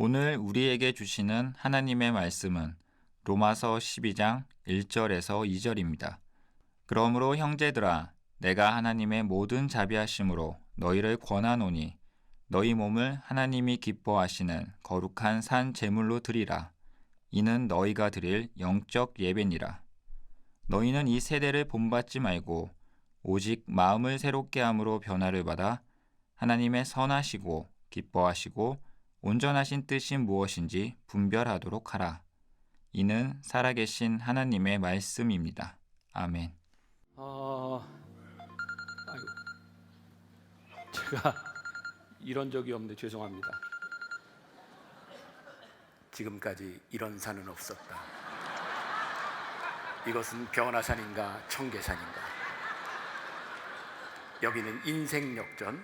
오늘 우리에게 주시는 하나님의 말씀은 로마서 12장 1절에서 2절입니다. 그러므로 형제들아, 내가 하나님의 모든 자비하심으로 너희를 권하노니 너희 몸을 하나님이 기뻐하시는 거룩한 산 제물로 드리라. 이는 너희가 드릴 영적 예배니라. 너희는 이 세대를 본받지 말고 오직 마음을 새롭게 함으로 변화를 받아 하나님의 선하시고 기뻐하시고 온전하신 뜻이 무엇인지 분별하도록 하라. 이는 살아계신 하나님의 말씀입니다. 아멘. 아이고, 제가 이런 적이 없는데 죄송합니다. 지금까지 이런 산은 없었다. 이것은 변화산인가 청계산인가? 여기는 인생역전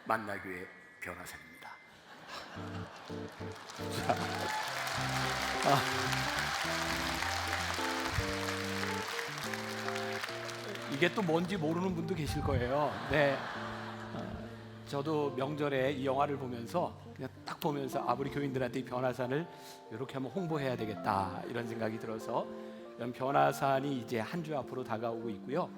만나교회 변화산입니다. 이게 또 뭔지 모르는 분도 계실 거예요. 네. 저도 명절에 이 영화를 보면서 그냥 딱 보면서 우리 교인들한테 이 변화산을 이렇게 한번 홍보해야 되겠다 이런 생각이 들어서 이런 변화산이 이제 한 주 앞으로 다가오고 있고요.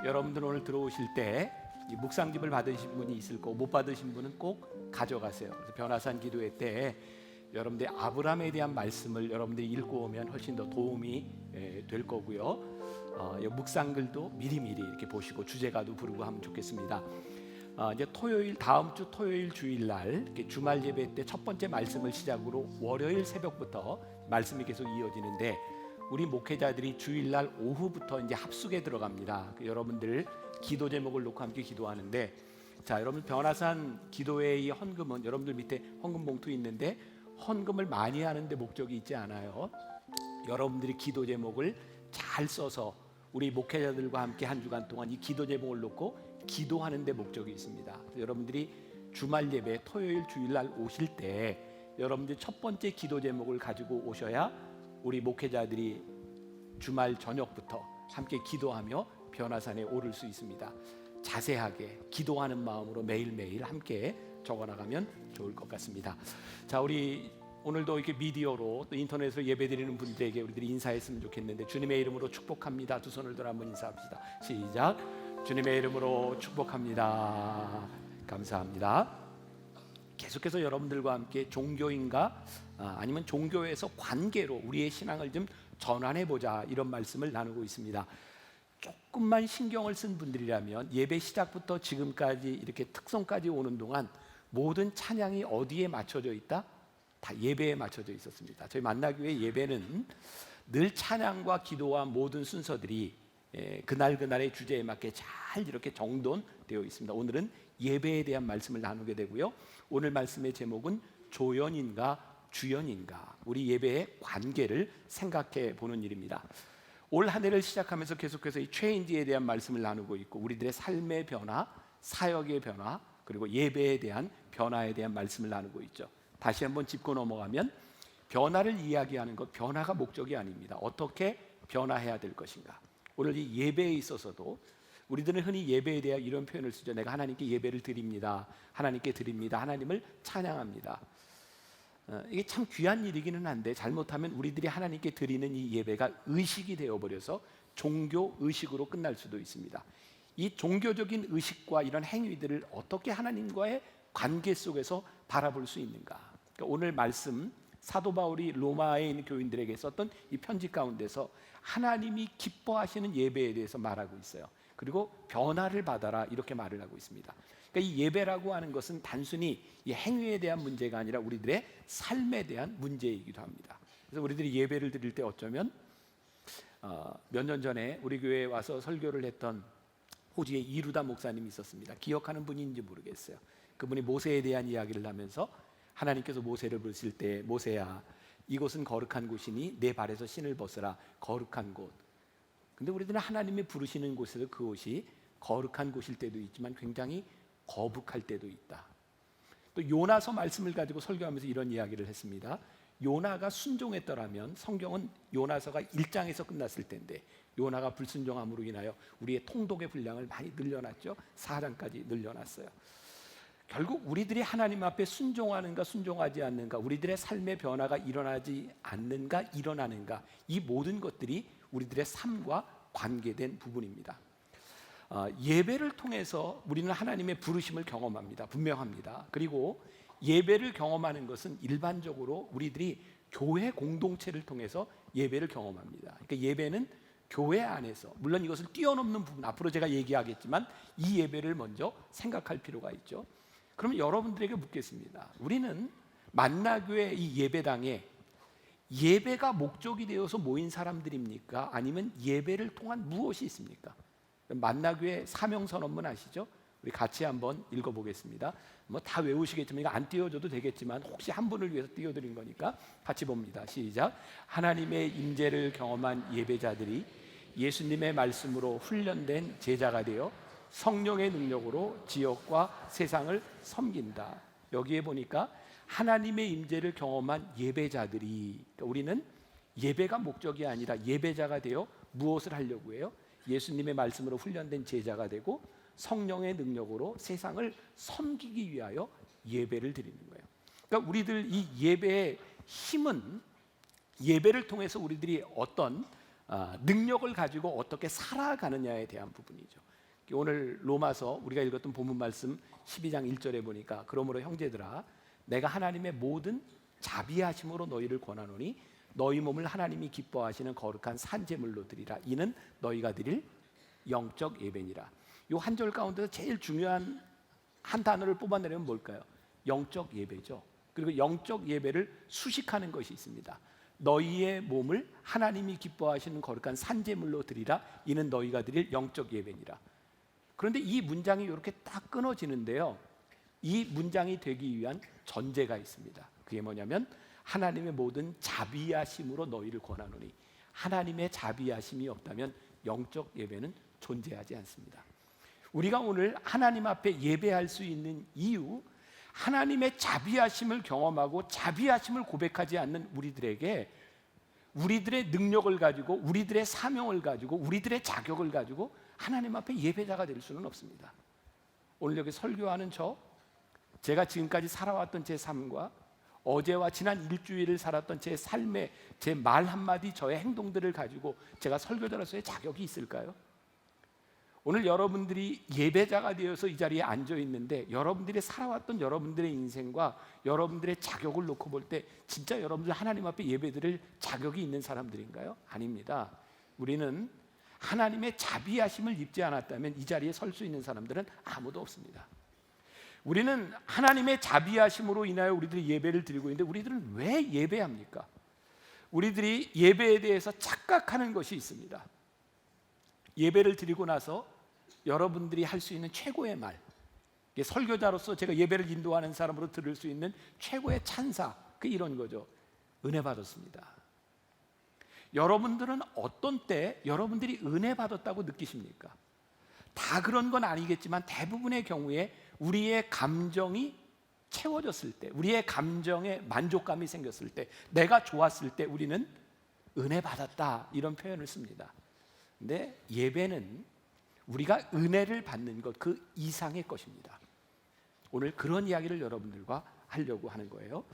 여러분들 오늘 들어오실 때 이 묵상집을 받으신 분이 있을 거고 못 받으신 분은 꼭 가져가세요. 그래서 변화산 기도회 때 여러분들 아브라함에 대한 말씀을 여러분들이 읽고 오면 훨씬 더 도움이 될 거고요. 묵상글도 미리미리 이렇게 보시고 주제가도 부르고 하면 좋겠습니다. 이제 다음 주 토요일 주일날 이렇게 주말 예배 때 첫 번째 말씀을 시작으로 월요일 새벽부터 말씀이 계속 이어지는데 우리 목회자들이 주일날 오후부터 이제 합숙에 들어갑니다. 여러분들 기도 제목을 놓고 함께 기도하는데, 자, 여러분 변화산 기도회의 헌금은 여러분들 밑에 헌금 봉투 있는데 헌금을 많이 하는데 목적이 있지 않아요. 여러분들이 기도 제목을 잘 써서 우리 목회자들과 함께 한 주간 동안 이 기도 제목을 놓고 기도하는 데 목적이 있습니다. 여러분들이 주말 예배 토요일 주일날 오실 때 여러분들이 첫 번째 기도 제목을 가지고 오셔야 우리 목회자들이 주말 저녁부터 함께 기도하며 변화산에 오를 수 있습니다. 자세하게 기도하는 마음으로 매일매일 함께 적어나가면 좋을 것 같습니다. 자, 우리 오늘도 이렇게 미디어로 또 인터넷으로 예배드리는 분들에게 우리들이 인사했으면 좋겠는데, 주님의 이름으로 축복합니다. 두 손을 들어 한번 인사합시다. 시작. 주님의 이름으로 축복합니다. 감사합니다. 계속해서 여러분들과 함께 종교인가 아니면 종교에서 관계로 우리의 신앙을 좀 전환해보자 이런 말씀을 나누고 있습니다. 조금만 신경을 쓴 분들이라면 예배 시작부터 지금까지 이렇게 특성까지 오는 동안 모든 찬양이 어디에 맞춰져 있다? 다 예배에 맞춰져 있었습니다. 저희 만나교회 예배는 늘 찬양과 기도와 모든 순서들이 그날그날의 주제에 맞게 잘 이렇게 정돈되어 있습니다. 오늘은 예배에 대한 말씀을 나누게 되고요. 오늘 말씀의 제목은 조연인가 주연인가, 우리 예배의 관계를 생각해 보는 일입니다. 올 한 해를 시작하면서 계속해서 이 체인지에 대한 말씀을 나누고 있고 우리들의 삶의 변화, 사역의 변화, 그리고 예배에 대한 변화에 대한 말씀을 나누고 있죠. 다시 한번 짚고 넘어가면 변화를 이야기하는 것, 변화가 목적이 아닙니다. 어떻게 변화해야 될 것인가. 오늘 이 예배에 있어서도 우리들은 흔히 예배에 대해 이런 표현을 쓰죠. 내가 하나님께 예배를 드립니다. 하나님께 드립니다. 하나님을 찬양합니다. 이게 참 귀한 일이기는 한데 잘못하면 우리들이 하나님께 드리는 이 예배가 의식이 되어버려서 종교 의식으로 끝날 수도 있습니다. 이 종교적인 의식과 이런 행위들을 어떻게 하나님과의 관계 속에서 바라볼 수 있는가. 그러니까 오늘 말씀 사도 바울이 로마에 있는 교인들에게 썼던 이 편지 가운데서 하나님이 기뻐하시는 예배에 대해서 말하고 있어요. 그리고 변화를 받아라 이렇게 말을 하고 있습니다. 그러니까 이 예배라고 하는 것은 단순히 이 행위에 대한 문제가 아니라 우리들의 삶에 대한 문제이기도 합니다. 그래서 우리들이 예배를 드릴 때 어쩌면 몇 년 전에 우리 교회에 와서 설교를 했던 호주의 이루다 목사님이 있었습니다. 기억하는 분인지 모르겠어요. 그분이 모세에 대한 이야기를 하면서 하나님께서 모세를 부르실 때, 모세야, 이곳은 거룩한 곳이니 내 발에서 신을 벗으라. 거룩한 곳. 근데 우리들은 하나님이 부르시는 곳에서 그곳이 거룩한 곳일 때도 있지만 굉장히 거북할 때도 있다. 또 요나서 말씀을 가지고 설교하면서 이런 이야기를 했습니다. 요나가 순종했더라면 성경은 요나서가 1장에서 끝났을 텐데 요나가 불순종함으로 인하여 우리의 통독의 분량을 많이 늘려놨죠. 4장까지 늘려놨어요. 결국 우리들이 하나님 앞에 순종하는가 순종하지 않는가, 우리들의 삶의 변화가 일어나지 않는가 일어나는가, 이 모든 것들이 우리들의 삶과 관계된 부분입니다. 예배를 통해서 우리는 하나님의 부르심을 경험합니다. 분명합니다. 그리고 예배를 경험하는 것은 일반적으로 우리들이 교회 공동체를 통해서 예배를 경험합니다. 그러니까 예배는 교회 안에서, 물론 이것을 뛰어넘는 부분, 앞으로 제가 얘기하겠지만 이 예배를 먼저 생각할 필요가 있죠. 그러면 여러분들에게 묻겠습니다. 우리는 만나교회 이 예배당에 예배가 목적이 되어서 모인 사람들입니까? 아니면 예배를 통한 무엇이 있습니까? 만나교회 사명선언문 아시죠? 우리 같이 한번 읽어보겠습니다. 뭐 다 외우시겠지만 이거 안 띄워줘도 되겠지만 혹시 한 분을 위해서 띄워드린 거니까 같이 봅니다. 시작. 하나님의 임재를 경험한 예배자들이 예수님의 말씀으로 훈련된 제자가 되어 성령의 능력으로 지역과 세상을 섬긴다. 여기에 보니까 하나님의 임재를 경험한 예배자들이, 그러니까 우리는 예배가 목적이 아니라 예배자가 되어 무엇을 하려고 해요? 예수님의 말씀으로 훈련된 제자가 되고 성령의 능력으로 세상을 섬기기 위하여 예배를 드리는 거예요. 그러니까 우리들 이 예배의 힘은 예배를 통해서 우리들이 어떤 능력을 가지고 어떻게 살아가느냐에 대한 부분이죠. 오늘 로마서 우리가 읽었던 본문 말씀 12장 1절에 보니까 그러므로 형제들아 내가 하나님의 모든 자비하심으로 너희를 권하노니 너희 몸을 하나님이 기뻐하시는 거룩한 산제물로 드리라. 이는 너희가 드릴 영적 예배니라. 이 한 절 가운데서 제일 중요한 한 단어를 뽑아내려면 뭘까요? 영적 예배죠. 그리고 영적 예배를 수식하는 것이 있습니다. 너희의 몸을 하나님이 기뻐하시는 거룩한 산제물로 드리라. 이는 너희가 드릴 영적 예배니라. 그런데 이 문장이 이렇게 딱 끊어지는데요, 이 문장이 되기 위한 전제가 있습니다. 그게 뭐냐면 하나님의 모든 자비하심으로 너희를 권하노니, 하나님의 자비하심이 없다면 영적 예배는 존재하지 않습니다. 우리가 오늘 하나님 앞에 예배할 수 있는 이유, 하나님의 자비하심을 경험하고 자비하심을 고백하지 않는 우리들에게 우리들의 능력을 가지고 우리들의 사명을 가지고 우리들의 자격을 가지고 하나님 앞에 예배자가 될 수는 없습니다. 오늘 여기 설교하는 제가 지금까지 살아왔던 제 삶과 어제와 지난 일주일을 살았던 제 삶의 제 말 한마디, 저의 행동들을 가지고 제가 설교자로서의 자격이 있을까요? 오늘 여러분들이 예배자가 되어서 이 자리에 앉아 있는데 여러분들이 살아왔던 여러분들의 인생과 여러분들의 자격을 놓고 볼 때 진짜 여러분들 하나님 앞에 예배드릴 자격이 있는 사람들인가요? 아닙니다. 우리는 하나님의 자비하심을 입지 않았다면 이 자리에 설 수 있는 사람들은 아무도 없습니다. 우리는 하나님의 자비하심으로 인하여 우리들이 예배를 드리고 있는데 우리들은 왜 예배합니까? 우리들이 예배에 대해서 착각하는 것이 있습니다. 예배를 드리고 나서 여러분들이 할 수 있는 최고의 말, 설교자로서 제가 예배를 인도하는 사람으로 들을 수 있는 최고의 찬사, 이런 거죠. 은혜 받았습니다. 여러분들은 어떤 때 여러분들이 은혜 받았다고 느끼십니까? 다 그런 건 아니겠지만 대부분의 경우에 우리의 감정이 채워졌을 때, 우리의 감정에 만족감이 생겼을 때, 내가 좋았을 때 우리는 은혜 받았다 이런 표현을 씁니다. 근데 예배는 우리가 은혜를 받는 것 그 이상의 것입니다. 오늘 그런 이야기를 여러분들과 하려고 하는 거예요.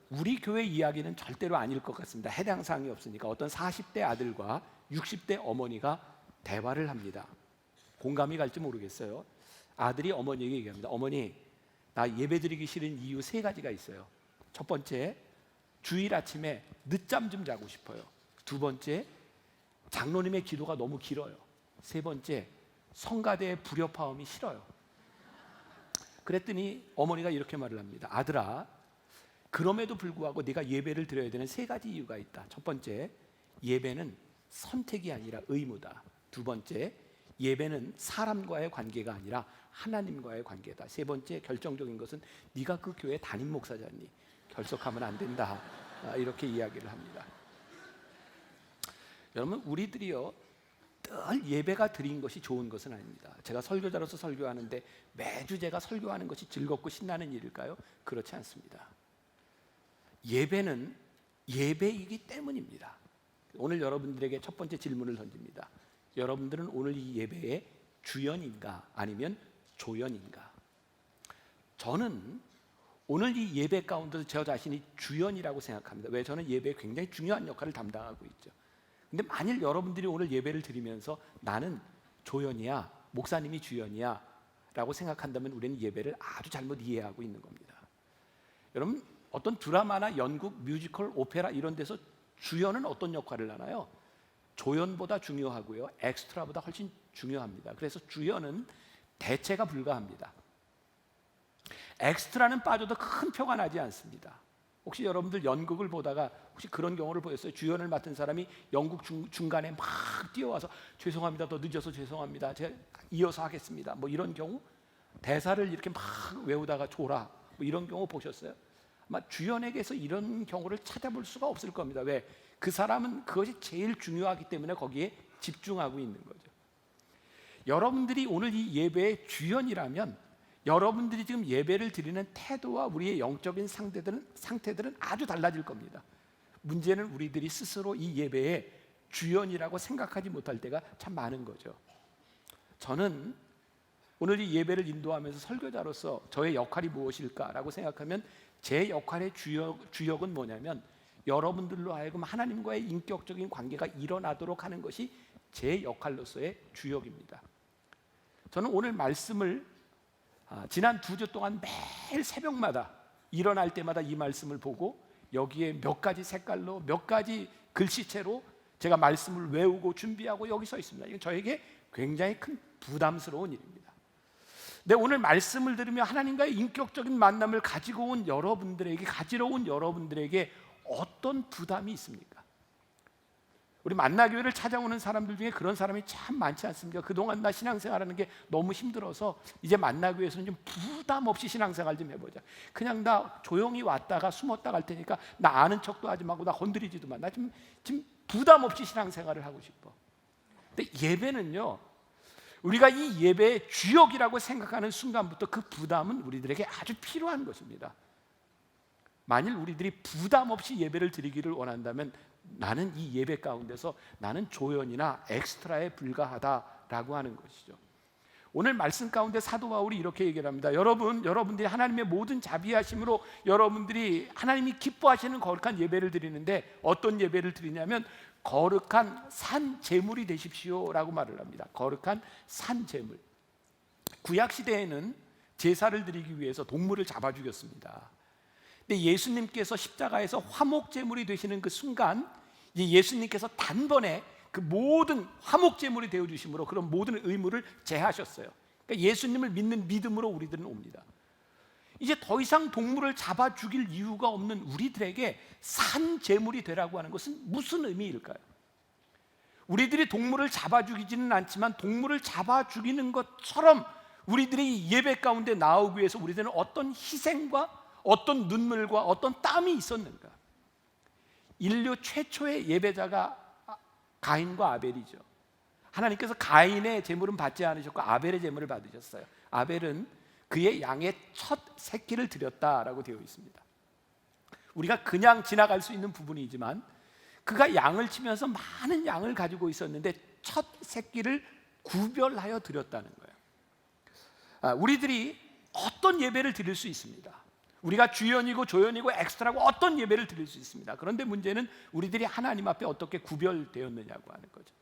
우리 교회 이야기는 절대로 아닐 것 같습니다. 해당 사항이 없으니까. 어떤 40대 아들과 60대 어머니가 대화를 합니다. 공감이 갈지 모르겠어요. 아들이 어머니에게 얘기합니다. 어머니, 나 예배드리기 싫은 이유 3가지가 있어요. 첫 번째, 주일 아침에 늦잠 좀 자고 싶어요. 두 번째, 장로님의 기도가 너무 길어요. 세 번째, 성가대의 불협화음이 싫어요. 그랬더니 어머니가 이렇게 말을 합니다. 아들아, 그럼에도 불구하고 네가 예배를 드려야 되는 3가지 이유가 있다. 첫 번째, 예배는 선택이 아니라 의무다. 두 번째, 예배는 사람과의 관계가 아니라 하나님과의 관계다. 세 번째, 결정적인 것은 네가 그 교회 담임 목사잖니. 결석하면 안 된다. 이렇게 이야기를 합니다. 여러분, 우리들이요 늘 예배가 드린 것이 좋은 것은 아닙니다. 제가 설교자로서 설교하는데 매주 제가 설교하는 것이 즐겁고 신나는 일일까요? 그렇지 않습니다. 예배는 예배이기 때문입니다. 오늘 여러분들에게 첫 번째 질문을 던집니다. 여러분들은 오늘 이 예배의 주연인가 아니면 조연인가? 저는 오늘 이 예배 가운데서 저 자신이 주연이라고 생각합니다. 왜? 저는 예배에 굉장히 중요한 역할을 담당하고 있죠. 근데 만일 여러분들이 오늘 예배를 드리면서 나는 조연이야, 목사님이 주연이야 라고 생각한다면 우리는 예배를 아주 잘못 이해하고 있는 겁니다. 여러분, 어떤 드라마나 연극, 뮤지컬, 오페라 이런 데서 주연은 어떤 역할을 하나요? 조연보다 중요하고요, 엑스트라보다 훨씬 중요합니다. 그래서 주연은 대체가 불가합니다. 엑스트라는 빠져도 큰 표가 나지 않습니다. 혹시 여러분들 연극을 보다가 혹시 그런 경우를 보셨어요? 주연을 맡은 사람이 연극 중간에 막 뛰어와서 죄송합니다, 더 늦어서 죄송합니다, 제가 이어서 하겠습니다, 뭐 이런 경우, 대사를 이렇게 막 외우다가 졸아, 뭐 이런 경우 보셨어요? 아마 주연에게서 이런 경우를 찾아볼 수가 없을 겁니다. 왜? 그 사람은 그것이 제일 중요하기 때문에 거기에 집중하고 있는 거죠. 여러분들이 오늘 이 예배의 주연이라면 여러분들이 지금 예배를 드리는 태도와 우리의 영적인 상태들은 아주 달라질 겁니다. 문제는 우리들이 스스로 이 예배의 주연이라고 생각하지 못할 때가 참 많은 거죠. 저는 오늘 이 예배를 인도하면서 설교자로서 저의 역할이 무엇일까라고 생각하면 제 역할의 주역은 뭐냐면 여러분들로 하여금 하나님과의 인격적인 관계가 일어나도록 하는 것이 제 역할로서의 주역입니다. 저는 오늘 말씀을 지난 2주 동안 매일 새벽마다 일어날 때마다 이 말씀을 보고 여기에 몇 가지 색깔로 몇 가지 글씨체로 제가 말씀을 외우고 준비하고 여기 서 있습니다. 이건 저에게 굉장히 큰 부담스러운 일입니다. 근데 오늘 말씀을 들으며 하나님과의 인격적인 만남을 가지러 온 여러분들에게 어떤 부담이 있습니까? 우리 만나교회를 찾아오는 사람들 중에 그런 사람이 참 많지 않습니까? 그동안 나 신앙생활하는 게 너무 힘들어서 이제 만나교회에서는 좀 부담 없이 신앙생활 좀 해보자. 그냥 나 조용히 왔다가 숨었다 갈 테니까 나 아는 척도 하지 말고 나 건드리지도 마. 나 지금 부담 없이 신앙생활을 하고 싶어. 근데 예배는요, 우리가 이 예배의 주역이라고 생각하는 순간부터 그 부담은 우리들에게 아주 필요한 것입니다. 만일 우리들이 부담 없이 예배를 드리기를 원한다면 나는 이 예배 가운데서 나는 조연이나 엑스트라에 불과하다라고 하는 것이죠. 오늘 말씀 가운데 사도 바울이 이렇게 얘기를 합니다. 여러분들이 하나님의 모든 자비하심으로 여러분들이 하나님이 기뻐하시는 거룩한 예배를 드리는데 어떤 예배를 드리냐면 거룩한 산 제물이 되십시오라고 말을 합니다. 거룩한 산 제물. 구약 시대에는 제사를 드리기 위해서 동물을 잡아 죽였습니다. 근데 예수님께서 십자가에서 화목 제물이 되시는 그 순간 예수님께서 단번에 그 모든 화목 제물이 되어 주심으로 그런 모든 의무를 제하셨어요. 그러니까 예수님을 믿는 믿음으로 우리들은 옵니다. 이제 더 이상 동물을 잡아 죽일 이유가 없는 우리들에게 산 제물이 되라고 하는 것은 무슨 의미일까요? 우리들이 동물을 잡아 죽이지는 않지만 동물을 잡아 죽이는 것처럼 우리들이 예배 가운데 나오기 위해서 우리들은 어떤 희생과 어떤 눈물과 어떤 땀이 있었는가? 인류 최초의 예배자가 가인과 아벨이죠. 하나님께서 가인의 제물은 받지 않으셨고 아벨의 제물을 받으셨어요. 아벨은 그의 양의 첫 새끼를 드렸다라고 되어 있습니다. 우리가 그냥 지나갈 수 있는 부분이지만 그가 양을 치면서 많은 양을 가지고 있었는데 첫 새끼를 구별하여 드렸다는 거예요. 우리들이 어떤 예배를 드릴 수 있습니다. 우리가 주연이고 조연이고 엑스트라고 어떤 예배를 드릴 수 있습니다. 그런데 문제는 우리들이 하나님 앞에 어떻게 구별되었느냐고 하는 거죠.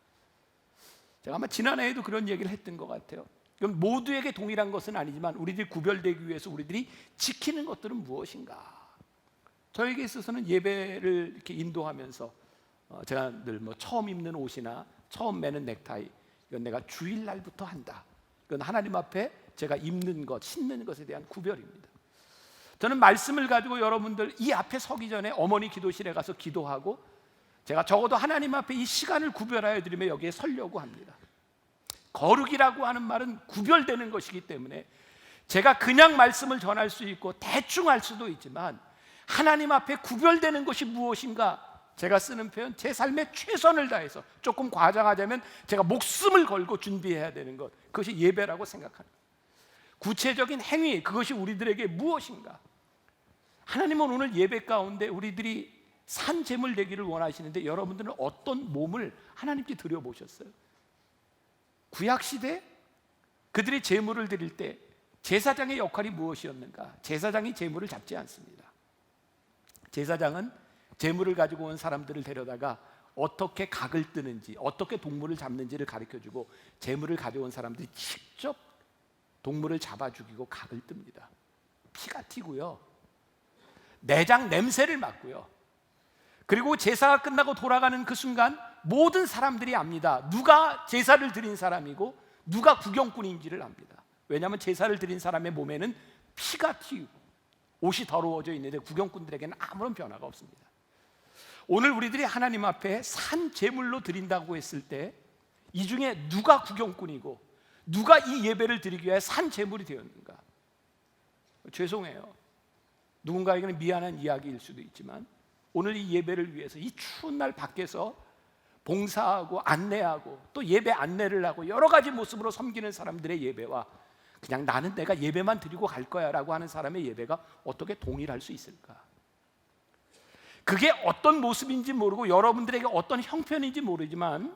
제가 아마 지난해에도 그런 얘기를 했던 것 같아요. 그럼 모두에게 동일한 것은 아니지만 우리들이 구별되기 위해서 우리들이 지키는 것들은 무엇인가? 저에게 있어서는 예배를 이렇게 인도하면서 제가 늘 처음 입는 옷이나 처음 매는 넥타이 이건 내가 주일날부터 한다. 이건 하나님 앞에 제가 입는 것, 신는 것에 대한 구별입니다. 저는 말씀을 가지고 여러분들 이 앞에 서기 전에 어머니 기도실에 가서 기도하고 제가 적어도 하나님 앞에 이 시간을 구별하여 드리며 여기에 서려고 합니다. 거룩이라고 하는 말은 구별되는 것이기 때문에 제가 그냥 말씀을 전할 수 있고 대충 할 수도 있지만 하나님 앞에 구별되는 것이 무엇인가? 제가 쓰는 표현, 제 삶에 최선을 다해서 조금 과장하자면 제가 목숨을 걸고 준비해야 되는 것, 그것이 예배라고 생각합니다. 구체적인 행위, 그것이 우리들에게 무엇인가? 하나님은 오늘 예배 가운데 우리들이 산 제물 되기를 원하시는데 여러분들은 어떤 몸을 하나님께 드려보셨어요? 구약시대 그들이 제물을 드릴 때 제사장의 역할이 무엇이었는가? 제사장이 제물을 잡지 않습니다. 제사장은 제물을 가지고 온 사람들을 데려다가 어떻게 각을 뜨는지, 어떻게 동물을 잡는지를 가르쳐주고, 제물을 가져온 사람들이 직접 동물을 잡아 죽이고 각을 뜹니다. 피가 튀고요, 내장 냄새를 맡고요. 그리고 제사가 끝나고 돌아가는 그 순간 모든 사람들이 압니다. 누가 제사를 드린 사람이고 누가 구경꾼인지를 압니다. 왜냐하면 제사를 드린 사람의 몸에는 피가 튀고 옷이 더러워져 있는데 구경꾼들에게는 아무런 변화가 없습니다. 오늘 우리들이 하나님 앞에 산 제물로 드린다고 했을 때 이 중에 누가 구경꾼이고 누가 이 예배를 드리기 위해 산 제물이 되었는가? 죄송해요, 누군가에게는 미안한 이야기일 수도 있지만 오늘 이 예배를 위해서 이 추운 날 밖에서 봉사하고 안내하고 또 예배 안내를 하고 여러 가지 모습으로 섬기는 사람들의 예배와 그냥 나는 내가 예배만 드리고 갈 거야 라고 하는 사람의 예배가 어떻게 동일할 수 있을까? 그게 어떤 모습인지 모르고 여러분들에게 어떤 형편인지 모르지만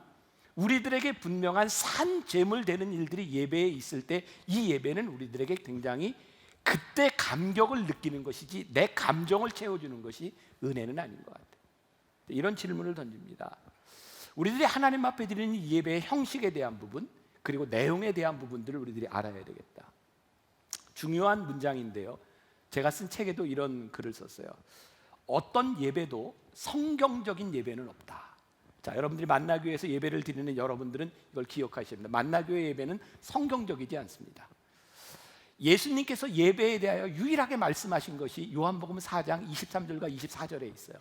우리들에게 분명한 산 제물 되는 일들이 예배에 있을 때 이 예배는 우리들에게 굉장히 그때 감격을 느끼는 것이지 내 감정을 채워주는 것이 은혜는 아닌 것 같아요. 이런 질문을 던집니다. 우리들이 하나님 앞에 드리는 이 예배의 형식에 대한 부분 그리고 내용에 대한 부분들을 우리들이 알아야 되겠다. 중요한 문장인데요, 제가 쓴 책에도 이런 글을 썼어요. 어떤 예배도 성경적인 예배는 없다. 자, 여러분들이 만나교회에서 예배를 드리는 여러분들은 이걸 기억하셔야 됩니다. 만나교회 예배는 성경적이지 않습니다. 예수님께서 예배에 대하여 유일하게 말씀하신 것이 요한복음 4장 23절과 24절에 있어요.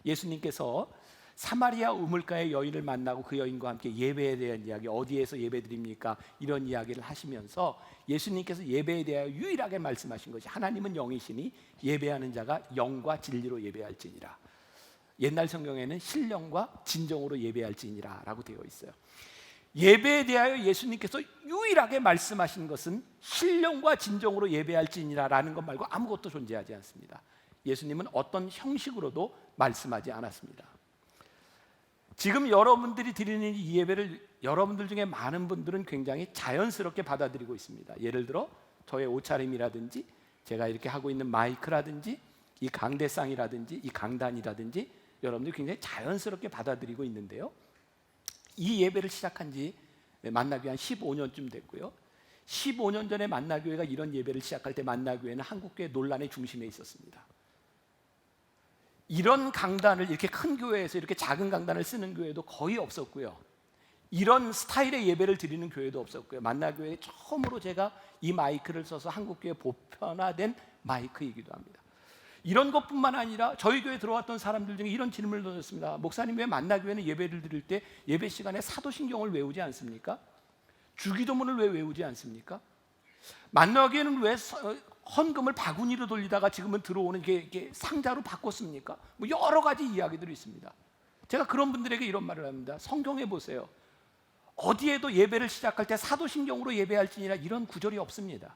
예수님께서 사마리아 우물가의 여인을 만나고 그 여인과 함께 예배에 대한 이야기, 어디에서 예배 드립니까? 이런 이야기를 하시면서 예수님께서 예배에 대하여 유일하게 말씀하신 것이 하나님은 영이시니 예배하는 자가 영과 진리로 예배할지니라. 옛날 성경에는 신령과 진정으로 예배할지니라 라고 되어 있어요. 예배에 대하여 예수님께서 유일하게 말씀하신 것은 신령과 진정으로 예배할지니라 라는 것 말고 아무것도 존재하지 않습니다. 예수님은 어떤 형식으로도 말씀하지 않았습니다. 지금 여러분들이 드리는 이 예배를 여러분들 중에 많은 분들은 굉장히 자연스럽게 받아들이고 있습니다. 예를 들어 저의 옷차림이라든지 제가 이렇게 하고 있는 마이크라든지 이 강대상이라든지 이 강단이라든지 여러분들이 굉장히 자연스럽게 받아들이고 있는데요, 이 예배를 시작한 지 만나교회 한 15년쯤 됐고요, 15년 전에 만나교회가 이런 예배를 시작할 때 만나교회는 한국교회 논란의 중심에 있었습니다. 이런 강단을 이렇게 큰 교회에서 이렇게 작은 강단을 쓰는 교회도 거의 없었고요, 이런 스타일의 예배를 드리는 교회도 없었고요. 만나교회에 처음으로 제가 이 마이크를 써서 한국교회 보편화된 마이크이기도 합니다. 이런 것뿐만 아니라 저희 교회에 들어왔던 사람들 중에 이런 질문을 던졌습니다. 목사님, 왜 만나교회는 예배를 드릴 때 예배 시간에 사도신경을 외우지 않습니까? 주기도문을 왜 외우지 않습니까? 만나교회는 왜 헌금을 바구니로 돌리다가 지금은 들어오는 게 상자로 바꿨습니까? 뭐 여러 가지 이야기들이 있습니다. 제가 그런 분들에게 이런 말을 합니다. 성경에 보세요. 어디에도 예배를 시작할 때 사도신경으로 예배할지니라 이런 구절이 없습니다.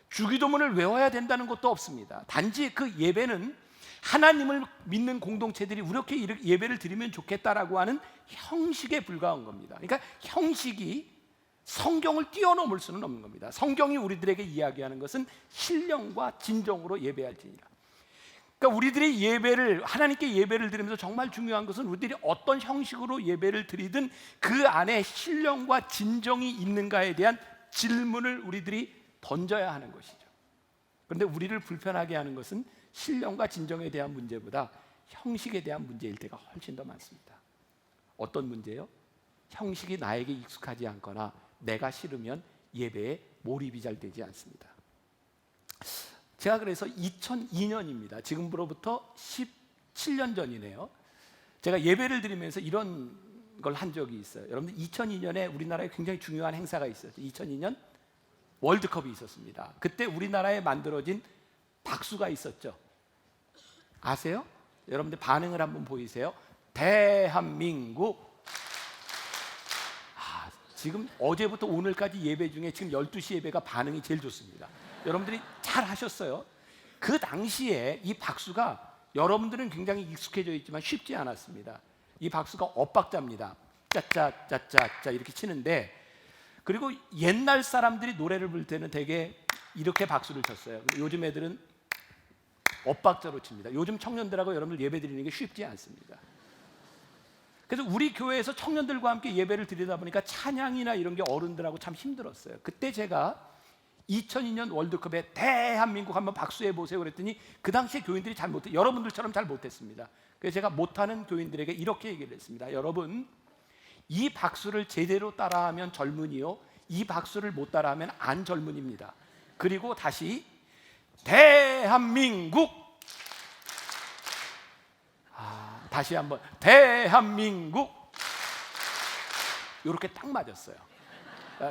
주기도문을 외워야 된다는 것도 없습니다. 단지 그 예배는 하나님을 믿는 공동체들이 이렇게 예배를 드리면 좋겠다라고 하는 형식에 불과한 겁니다. 그러니까 형식이 성경을 뛰어넘을 수는 없는 겁니다. 성경이 우리들에게 이야기하는 것은 신령과 진정으로 예배할지니라. 그러니까 우리들이 예배를, 하나님께 예배를 드리면서 정말 중요한 것은 우리들이 어떤 형식으로 예배를 드리든 그 안에 신령과 진정이 있는가에 대한 질문을 우리들이 던져야 하는 것이죠. 그런데 우리를 불편하게 하는 것은 신령과 진정에 대한 문제보다 형식에 대한 문제일 때가 훨씬 더 많습니다. 어떤 문제요? 형식이 나에게 익숙하지 않거나 내가 싫으면 예배에 몰입이 잘 되지 않습니다. 제가 그래서 2002년입니다. 지금으로부터 17년 전이네요. 제가 예배를 드리면서 이런 걸 한 적이 있어요. 여러분들 2002년에 우리나라에 굉장히 중요한 행사가 있었죠. 2002년 월드컵이 있었습니다. 그때 우리나라에 만들어진 박수가 있었죠. 아세요? 여러분들 반응을 한번 보이세요. 대한민국. 지금 어제부터 오늘까지 예배 중에 지금 12시 예배가 반응이 제일 좋습니다. 여러분들이 잘 하셨어요. 그 당시에 이 박수가 여러분들은 굉장히 익숙해져 있지만 쉽지 않았습니다. 이 박수가 엇박자입니다. 짜짜짜짜짜 이렇게 치는데 그리고 옛날 사람들이 노래를 부를 때는 되게 이렇게 박수를 쳤어요. 근데 요즘 애들은 엇박자로 칩니다. 요즘 청년들하고 여러분들 예배 드리는 게 쉽지 않습니다. 그래서 우리 교회에서 청년들과 함께 예배를 드리다 보니까 찬양이나 이런 게 어른들하고 참 힘들었어요. 그때 제가 2002년 월드컵에 대한민국 한번 박수해 보세요 그랬더니 그 당시에 교인들이 잘 못해, 여러분들처럼 잘 못했습니다. 그래서 제가 못하는 교인들에게 이렇게 얘기를 했습니다. 여러분, 이 박수를 제대로 따라하면 젊은이요, 이 박수를 못 따라하면 안 젊은입니다. 그리고 다시 대한민국, 다시 한번 대한민국, 이렇게 딱 맞았어요.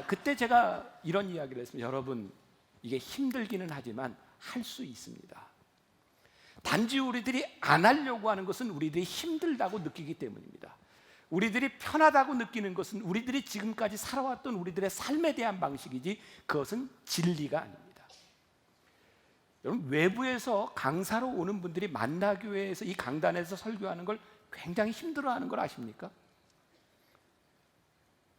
그때 제가 이런 이야기를 했습니다. 여러분, 이게 힘들기는 하지만 할 수 있습니다. 단지 우리들이 안 하려고 하는 것은 우리들이 힘들다고 느끼기 때문입니다. 우리들이 편하다고 느끼는 것은 우리들이 지금까지 살아왔던 우리들의 삶에 대한 방식이지 그것은 진리가 아닙니다. 여러분, 외부에서 강사로 오는 분들이 만나교회에서 이 강단에서 설교하는 걸 굉장히 힘들어하는 걸 아십니까?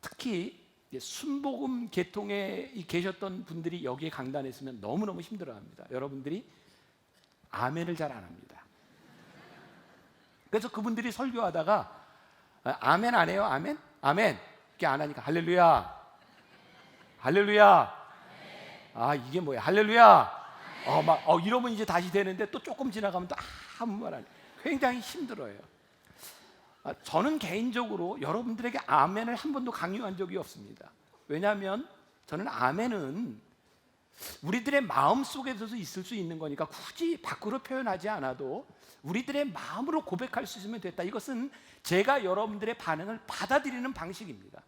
특히 순복음 계통에 계셨던 분들이 여기에 강단에 있으면 너무너무 힘들어합니다. 여러분들이 아멘을 잘 안 합니다. 그래서 그분들이 설교하다가 아멘 안 해요? 아멘? 아멘 이렇게 안 하니까 할렐루야, 할렐루야, 이게 뭐야, 할렐루야, 이러면 이제 다시 되는데 또 조금 지나가면 또 아무 말 안 해요. 굉장히 힘들어요. 저는 개인적으로 여러분들에게 아멘을 한 번도 강요한 적이 없습니다. 왜냐하면 저는 아멘은 우리들의 마음 속에서도 있을 수 있는 거니까 굳이 밖으로 표현하지 않아도 우리들의 마음으로 고백할 수 있으면 됐다. 이것은 제가 여러분들의 반응을 받아들이는 방식입니다.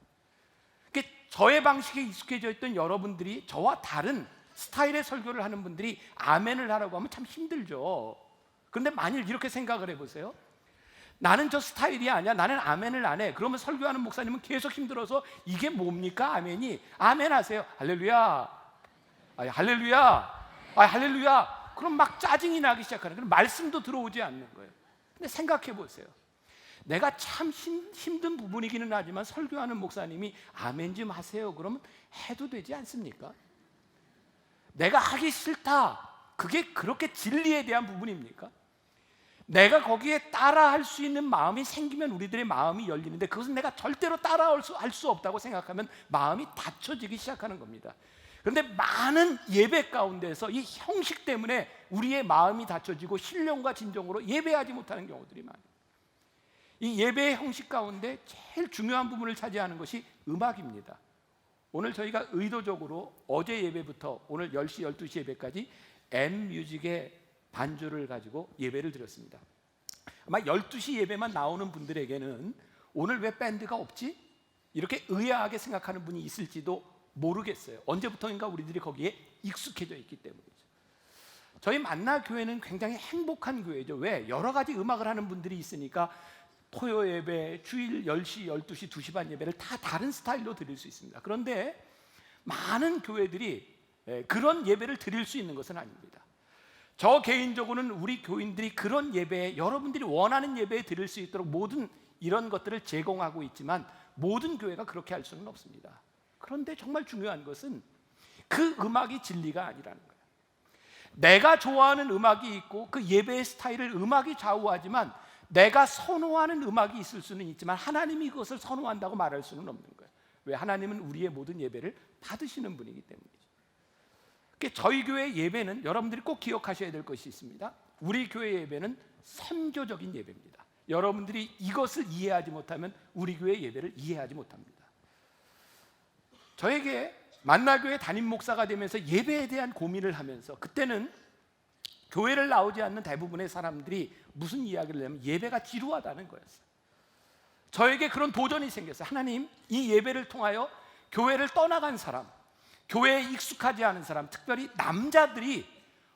저의 방식에 익숙해져 있던 여러분들이 저와 다른 스타일의 설교를 하는 분들이 아멘을 하라고 하면 참 힘들죠. 그런데 만일 이렇게 생각을 해보세요. 나는 저 스타일이 아니야, 나는 아멘을 안 해. 그러면 설교하는 목사님은 계속 힘들어서 이게 뭡니까 아멘이? 아멘 하세요. 할렐루야, 할렐루야, 할렐루야. 그럼 막 짜증이 나기 시작하는, 그럼 말씀도 들어오지 않는 거예요. 근데 생각해 보세요. 내가 참 힘든 부분이기는 하지만 설교하는 목사님이 아멘 좀 하세요 그러면 해도 되지 않습니까? 내가 하기 싫다, 그게 그렇게 진리에 대한 부분입니까? 내가 거기에 따라할 수 있는 마음이 생기면 우리들의 마음이 열리는데 그것은 내가 절대로 따라할 수 없다고 생각하면 마음이 닫혀지기 시작하는 겁니다. 그런데 많은 예배 가운데서 이 형식 때문에 우리의 마음이 닫혀지고 신령과 진정으로 예배하지 못하는 경우들이 많아요. 이 예배의 형식 가운데 제일 중요한 부분을 차지하는 것이 음악입니다. 오늘 저희가 의도적으로 어제 예배부터 오늘 10시, 12시 예배까지 M뮤직의 반주를 가지고 예배를 드렸습니다. 아마 12시 예배만 나오는 분들에게는 오늘 왜 밴드가 없지? 이렇게 의아하게 생각하는 분이 있을지도 모르겠어요. 언제부터인가 우리들이 거기에 익숙해져 있기 때문이죠. 저희 만나교회는 굉장히 행복한 교회죠. 왜? 여러 가지 음악을 하는 분들이 있으니까 토요 예배, 주일 10시, 12시, 2시 반 예배를 다 다른 스타일로 드릴 수 있습니다. 그런데 많은 교회들이 그런 예배를 드릴 수 있는 것은 아닙니다. 저 개인적으로는 우리 교인들이 그런 예배에, 여러분들이 원하는 예배에 드릴 수 있도록 모든 이런 것들을 제공하고 있지만 모든 교회가 그렇게 할 수는 없습니다. 그런데 정말 중요한 것은 그 음악이 진리가 아니라는 거예요. 내가 좋아하는 음악이 있고 그 예배의 스타일을 음악이 좌우하지만 내가 선호하는 음악이 있을 수는 있지만 하나님이 그것을 선호한다고 말할 수는 없는 거예요. 왜? 하나님은 우리의 모든 예배를 받으시는 분이기 때문이죠. 저희 교회 예배는 여러분들이 꼭 기억하셔야 될 것이 있습니다. 우리 교회 예배는 선교적인 예배입니다. 여러분들이 이것을 이해하지 못하면 우리 교회 예배를 이해하지 못합니다. 저에게 만나교회 담임 목사가 되면서 예배에 대한 고민을 하면서 그때는 교회를 나오지 않는 대부분의 사람들이 무슨 이야기를 하면 예배가 지루하다는 거였어요. 저에게 그런 도전이 생겼어요. 하나님, 이 예배를 통하여 교회를 떠나간 사람, 교회에 익숙하지 않은 사람, 특별히 남자들이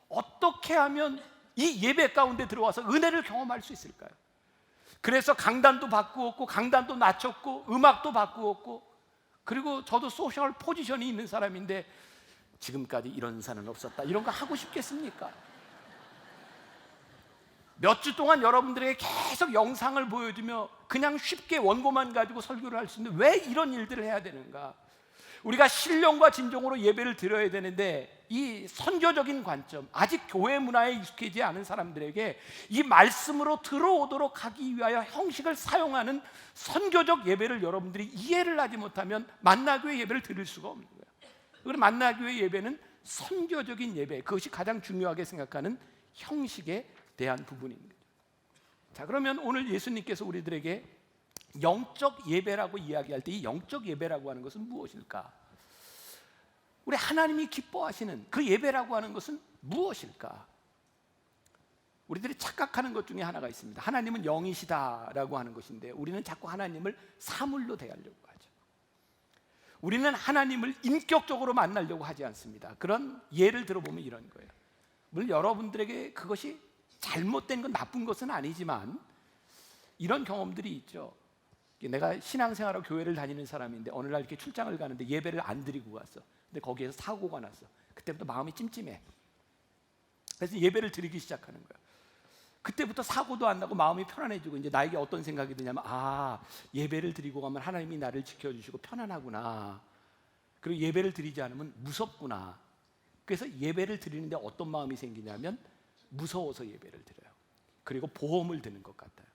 어떻게 하면 이 예배 가운데 들어와서 은혜를 경험할 수 있을까요? 그래서 강단도 바꾸었고 강단도 낮췄고 음악도 바꾸었고, 그리고 저도 소셜 포지션이 있는 사람인데 지금까지 이런 사는 없었다, 이런 거 하고 싶겠습니까? 몇 주 동안 여러분들에게 계속 영상을 보여주며 그냥 쉽게 원고만 가지고 설교를 할 수 있는데 왜 이런 일들을 해야 되는가? 우리가 신령과 진정으로 예배를 드려야 되는데 이 선교적인 관점, 아직 교회 문화에 익숙해지지 않은 사람들에게 이 말씀으로 들어오도록 하기 위하여 형식을 사용하는 선교적 예배를 여러분들이 이해를 하지 못하면 만나교회 예배를 드릴 수가 없는 거예요. 그리고 만나교회 예배는 선교적인 예배, 그것이 가장 중요하게 생각하는 형식에 대한 부분입니다. 자, 그러면 오늘 예수님께서 우리들에게 영적 예배라고 이야기할 때 이 영적 예배라고 하는 것은 무엇일까? 우리 하나님이 기뻐하시는 그 예배라고 하는 것은 무엇일까? 우리들이 착각하는 것 중에 하나가 있습니다. 하나님은 영이시다라고 하는 것인데 우리는 자꾸 하나님을 사물로 대하려고 하죠. 우리는 하나님을 인격적으로 만나려고 하지 않습니다. 그런 예를 들어보면 이런 거예요. 물론 여러분들에게 그것이 잘못된 건 나쁜 것은 아니지만 이런 경험들이 있죠. 내가 신앙생활하고 교회를 다니는 사람인데 어느 날 이렇게 출장을 가는데 예배를 안 드리고 갔어. 근데 거기에서 사고가 났어. 그때부터 마음이 찜찜해. 그래서 예배를 드리기 시작하는 거야. 그때부터 사고도 안 나고 마음이 편안해지고 이제 나에게 어떤 생각이 드냐면 예배를 드리고 가면 하나님이 나를 지켜주시고 편안하구나. 그리고 예배를 드리지 않으면 무섭구나. 그래서 예배를 드리는데 어떤 마음이 생기냐면 무서워서 예배를 드려요. 그리고 보험을 드는 것 같아요.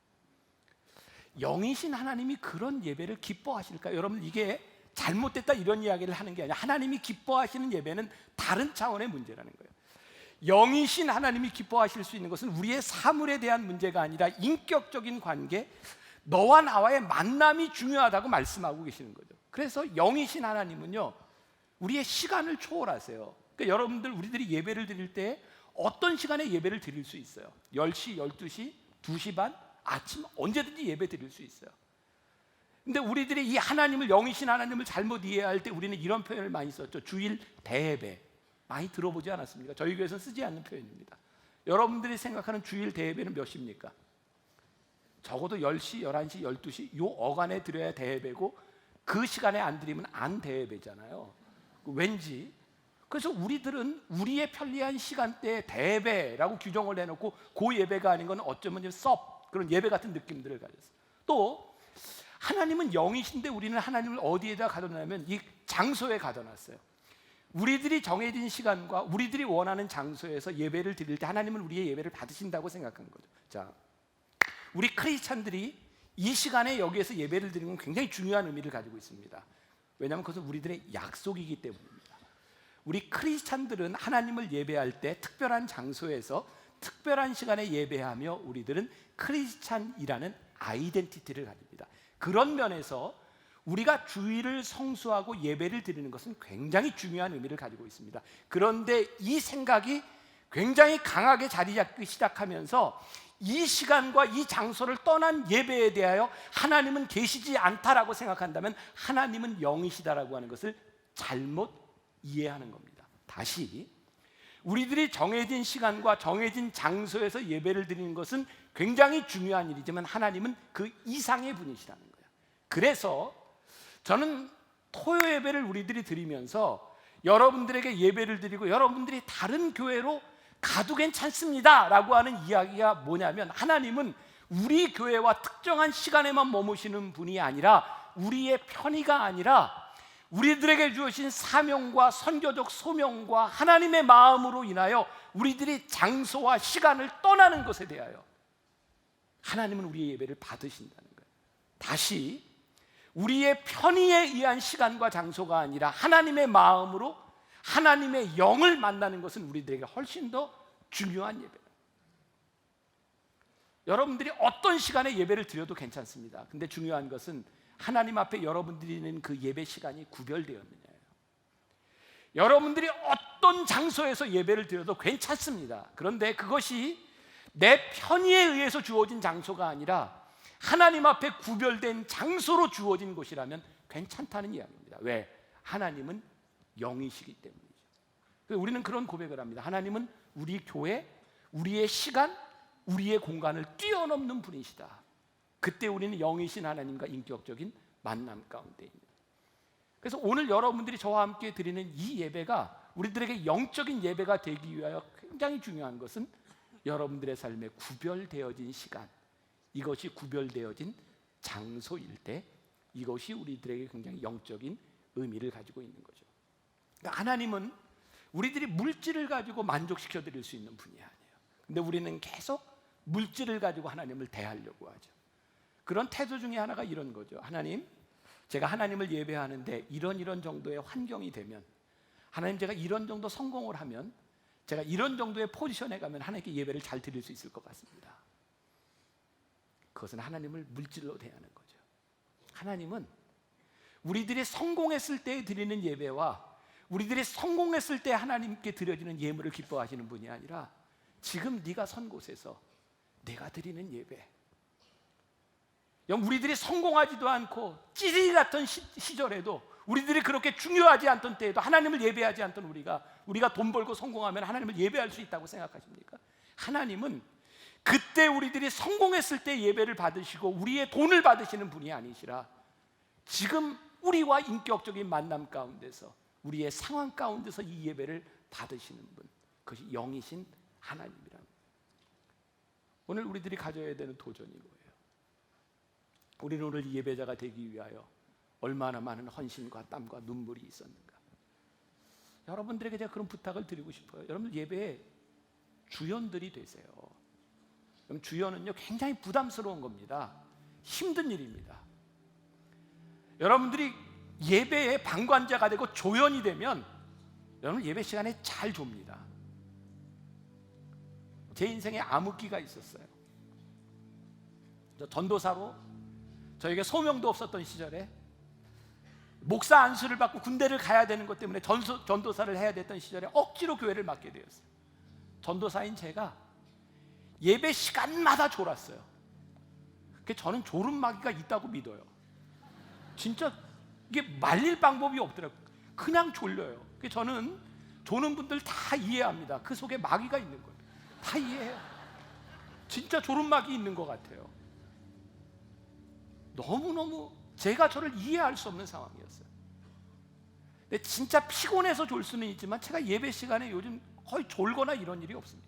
영이신 하나님이 그런 예배를 기뻐하실까요? 여러분, 이게 잘못됐다 이런 이야기를 하는 게 아니라 하나님이 기뻐하시는 예배는 다른 차원의 문제라는 거예요. 영이신 하나님이 기뻐하실 수 있는 것은 우리의 사물에 대한 문제가 아니라 인격적인 관계, 너와 나와의 만남이 중요하다고 말씀하고 계시는 거죠. 그래서 영이신 하나님은요, 우리의 시간을 초월하세요. 그러니까 여러분들, 우리들이 예배를 드릴 때 어떤 시간에 예배를 드릴 수 있어요? 10시, 12시, 2시 반, 아침 언제든지 예배 드릴 수 있어요. 근데 우리들이 이 하나님을, 영이신 하나님을 잘못 이해할 때 우리는 이런 표현을 많이 썼죠. 주일 대예배. 많이 들어보지 않았습니까? 저희 교회에서는 쓰지 않는 표현입니다. 여러분들이 생각하는 주일 대예배는 몇 시입니까? 적어도 10시, 11시, 12시 요 어간에 드려야 대예배고 그 시간에 안 드리면 안 대예배잖아요. 왠지. 그래서 우리들은 우리의 편리한 시간대에 대예배라고 규정을 해놓고 그 예배가 아닌 건 어쩌면 섭, 그런 예배 같은 느낌들을 가졌어요. 또 하나님은 영이신데 우리는 하나님을 어디에다 가둬놨냐면 이 장소에 가둬놨어요. 우리들이 정해진 시간과 우리들이 원하는 장소에서 예배를 드릴 때 하나님은 우리의 예배를 받으신다고 생각하는 거죠. 자, 우리 크리스찬들이 이 시간에 여기에서 예배를 드리는 건 굉장히 중요한 의미를 가지고 있습니다. 왜냐하면 그것은 우리들의 약속이기 때문입니다. 우리 크리스찬들은 하나님을 예배할 때 특별한 장소에서 특별한 시간에 예배하며 우리들은 크리스찬이라는 아이덴티티를 가집니다. 그런 면에서 우리가 주일을 성수하고 예배를 드리는 것은 굉장히 중요한 의미를 가지고 있습니다. 그런데 이 생각이 굉장히 강하게 자리 잡기 시작하면서 이 시간과 이 장소를 떠난 예배에 대하여 하나님은 계시지 않다라고 생각한다면 하나님은 영이시다라고 하는 것을 잘못 이해하는 겁니다. 다시, 우리들이 정해진 시간과 정해진 장소에서 예배를 드리는 것은 굉장히 중요한 일이지만 하나님은 그 이상의 분이시라는 거예요. 그래서 저는 토요 예배를 우리들이 드리면서 여러분들에게 예배를 드리고 여러분들이 다른 교회로 가도 괜찮습니다 라고 하는 이야기가 뭐냐면 하나님은 우리 교회와 특정한 시간에만 머무시는 분이 아니라 우리의 편의가 아니라 우리들에게 주어진 사명과 선교적 소명과 하나님의 마음으로 인하여 우리들이 장소와 시간을 떠나는 것에 대하여 하나님은 우리의 예배를 받으신다는 거예요. 다시, 우리의 편의에 의한 시간과 장소가 아니라 하나님의 마음으로 하나님의 영을 만나는 것은 우리들에게 훨씬 더 중요한 예배예요. 여러분들이 어떤 시간에 예배를 드려도 괜찮습니다. 근데 중요한 것은 하나님 앞에 여러분들이 있는 그 예배 시간이 구별되었느냐예요. 여러분들이 어떤 장소에서 예배를 드려도 괜찮습니다. 그런데 그것이 내 편의에 의해서 주어진 장소가 아니라 하나님 앞에 구별된 장소로 주어진 곳이라면 괜찮다는 이야기입니다. 왜? 하나님은 영이시기 때문이죠. 우리는 그런 고백을 합니다. 하나님은 우리 교회, 우리의 시간, 우리의 공간을 뛰어넘는 분이시다. 그때 우리는 영이신 하나님과 인격적인 만남 가운데입니다. 그래서 오늘 여러분들이 저와 함께 드리는 이 예배가 우리들에게 영적인 예배가 되기 위하여 굉장히 중요한 것은 여러분들의 삶에 구별되어진 시간, 이것이 구별되어진 장소일 때 이것이 우리들에게 굉장히 영적인 의미를 가지고 있는 거죠. 그러니까 하나님은 우리들이 물질을 가지고 만족시켜 드릴 수 있는 분이 아니에요. 근데 우리는 계속 물질을 가지고 하나님을 대하려고 하죠. 그런 태도 중에 하나가 이런 거죠. 하나님, 제가 하나님을 예배하는데 이런 정도의 환경이 되면, 하나님 제가 이런 정도 성공을 하면, 제가 이런 정도의 포지션에 가면 하나님께 예배를 잘 드릴 수 있을 것 같습니다. 그것은 하나님을 물질로 대하는 거죠. 하나님은 우리들이 성공했을 때 드리는 예배와 우리들이 성공했을 때 하나님께 드려지는 예물을 기뻐하시는 분이 아니라 지금 네가 선 곳에서 내가 드리는 예배, 우리들이 성공하지도 않고 찌리 같은 시절에도, 우리들이 그렇게 중요하지 않던 때에도 하나님을 예배하지 않던 우리가 돈 벌고 성공하면 하나님을 예배할 수 있다고 생각하십니까? 하나님은 그때 우리들이 성공했을 때 예배를 받으시고 우리의 돈을 받으시는 분이 아니시라 지금 우리와 인격적인 만남 가운데서, 우리의 상황 가운데서 이 예배를 받으시는 분, 그것이 영이신 하나님이랍니다. 오늘 우리들이 가져야 되는 도전이 뭐예요? 우리는 오늘 이 예배자가 되기 위하여 얼마나 많은 헌신과 땀과 눈물이 있었는가. 여러분들에게 제가 그런 부탁을 드리고 싶어요. 여러분들 예배의 주연들이 되세요. 그럼 주연은요, 굉장히 부담스러운 겁니다. 힘든 일입니다. 여러분들이 예배의 방관자가 되고 조연이 되면 여러분 예배 시간에 잘 줍니다. 제 인생에 암흑기가 있었어요. 저 전도사로 저에게 소명도 없었던 시절에 목사 안수를 받고 군대를 가야 되는 것 때문에 전도사를 해야 됐던 시절에 억지로 교회를 맡게 되었어요. 전도사인 제가 예배 시간마다 졸았어요. 저는 졸음마귀가 있다고 믿어요. 진짜 이게 말릴 방법이 없더라고요. 그냥 졸려요. 저는 조는 분들 다 이해합니다. 그 속에 마귀가 있는 거예요. 다 이해해요. 진짜 졸음마귀 있는 것 같아요. 너무너무 제가 저를 이해할 수 없는 상황이었어요. 근데 진짜 피곤해서 졸 수는 있지만 제가 예배 시간에 요즘 거의 졸거나 이런 일이 없습니다.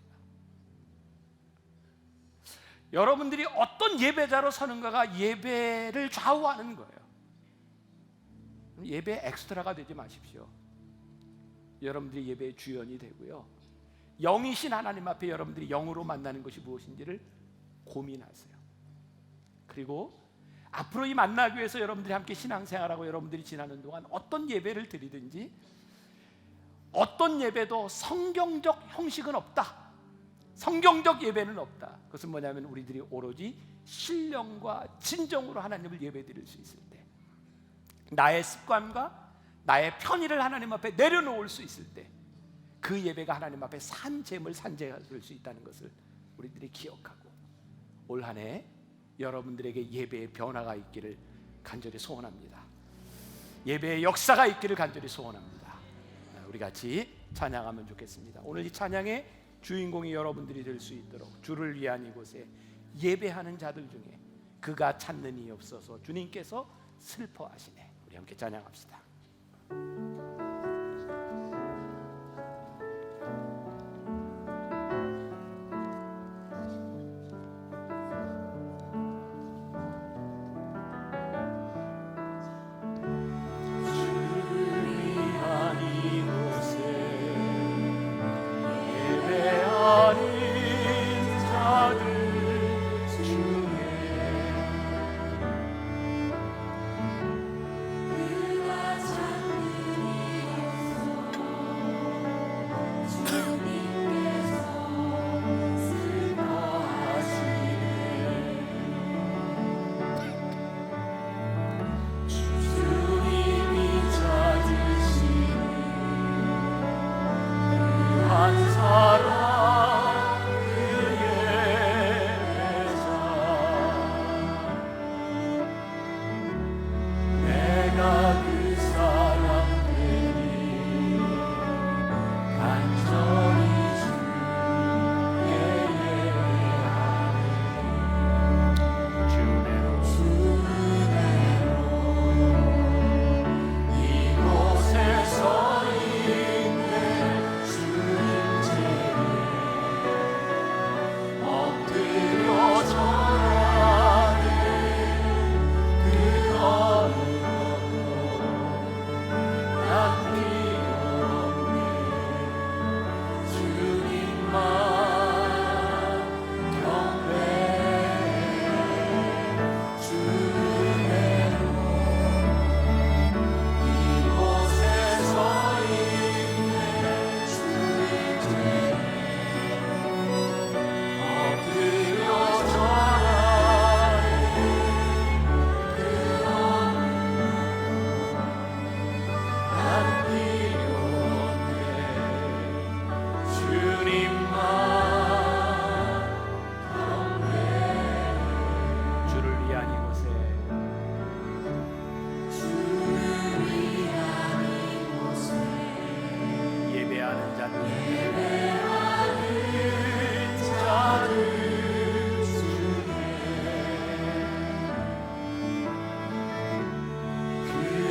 여러분들이 어떤 예배자로 서는가가 예배를 좌우하는 거예요. 예배의 엑스트라가 되지 마십시오. 여러분들이 예배의 주연이 되고요, 영이신 하나님 앞에 여러분들이 영으로 만나는 것이 무엇인지를 고민하세요. 그리고 앞으로 이 만나기 위해서 여러분들이 함께 신앙생활하고 여러분들이 지나는 동안 어떤 예배를 드리든지, 어떤 예배도 성경적 형식은 없다, 성경적 예배는 없다. 그것은 뭐냐면 우리들이 오로지 신령과 진정으로 하나님을 예배드릴 수 있을 때, 나의 습관과 나의 편의를 하나님 앞에 내려놓을 수 있을 때, 그 예배가 하나님 앞에 산재물 산재가 될 수 있다는 것을 우리들이 기억하고, 올 한 해 여러분들에게 예배의 변화가 있기를 간절히 소원합니다. 예배의 역사가 있기를 간절히 소원합니다. 우리 같이 찬양하면 좋겠습니다. 오늘 이 찬양의 주인공이 여러분들이 될 수 있도록 주를 위한 이곳에 예배하는 자들 중에 그가 찾는 이 없어서 주님께서 슬퍼하시네. 우리 함께 찬양합시다. 그가 찾는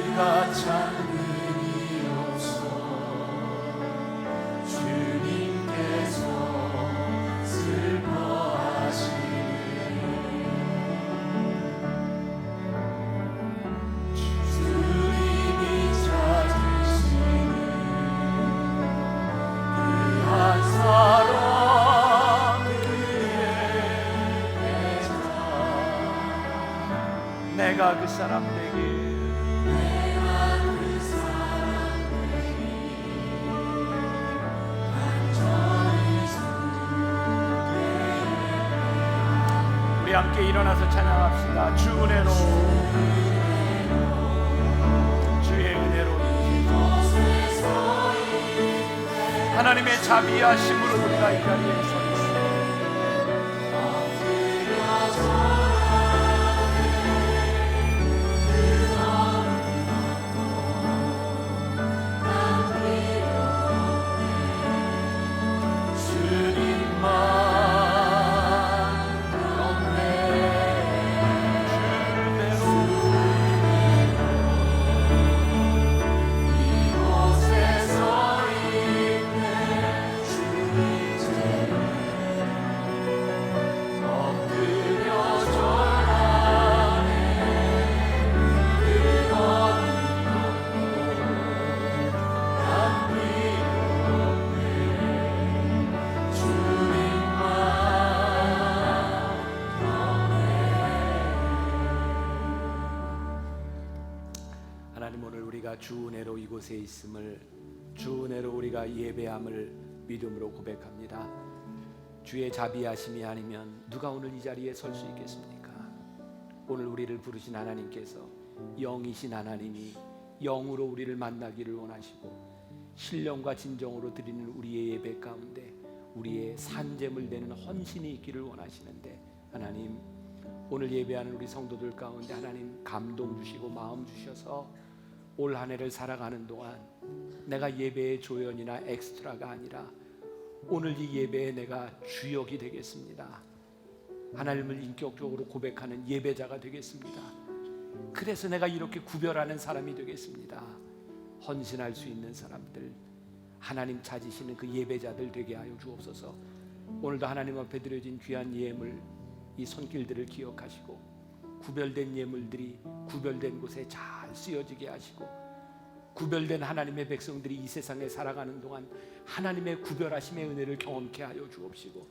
그가 참으리 없어 주님께서 슬퍼하시네. 주님이 찾으시는 그 한 사람 그의 배자. 내가 그 사람 되게 우리 함께 일어나서 찬양합시다. 주 은혜로 주의 은혜로 하나님의 자비하심으로 우리가 이 자리에 서 있습니다. 하나님, 오늘 우리가 주 은혜로 이곳에 있음을, 주 은혜로 우리가 예배함을 믿음으로 고백합니다. 주의 자비하심이 아니면 누가 오늘 이 자리에 설 수 있겠습니까? 오늘 우리를 부르신 하나님께서 영이신 하나님이 영으로 우리를 만나기를 원하시고 신령과 진정으로 드리는 우리의 예배 가운데 우리의 산재물 되는 헌신이 있기를 원하시는데, 하나님, 오늘 예배하는 우리 성도들 가운데 하나님 감동 주시고 마음 주셔서 올 한 해를 살아가는 동안 내가 예배의 조연이나 엑스트라가 아니라 오늘 이 예배에 내가 주역이 되겠습니다. 하나님을 인격적으로 고백하는 예배자가 되겠습니다. 그래서 내가 이렇게 구별하는 사람이 되겠습니다. 헌신할 수 있는 사람들, 하나님 찾으시는 그 예배자들 되게 하여 주옵소서. 오늘도 하나님 앞에 드려진 귀한 예물, 이 손길들을 기억하시고 구별된 예물들이 구별된 곳에 잘 쓰여지게 하시고, 구별된 하나님의 백성들이 이 세상에 살아가는 동안 하나님의 구별하심의 은혜를 경험케 하여 주옵시고,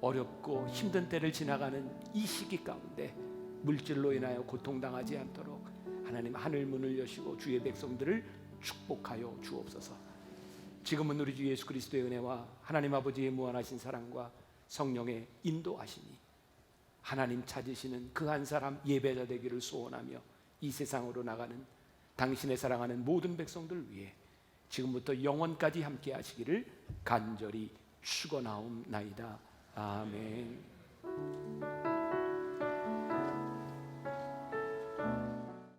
어렵고 힘든 때를 지나가는 이 시기 가운데 물질로 인하여 고통당하지 않도록 하나님 하늘 문을 여시고 주의 백성들을 축복하여 주옵소서. 지금은 우리 주 예수 그리스도의 은혜와 하나님 아버지의 무한하신 사랑과 성령의 인도하심이 하나님 찾으시는 그 한 사람 예배자 되기를 소원하며 이 세상으로 나가는 당신의 사랑하는 모든 백성들 위해 지금부터 영원까지 함께 하시기를 간절히 축원하옵나이다. 아멘.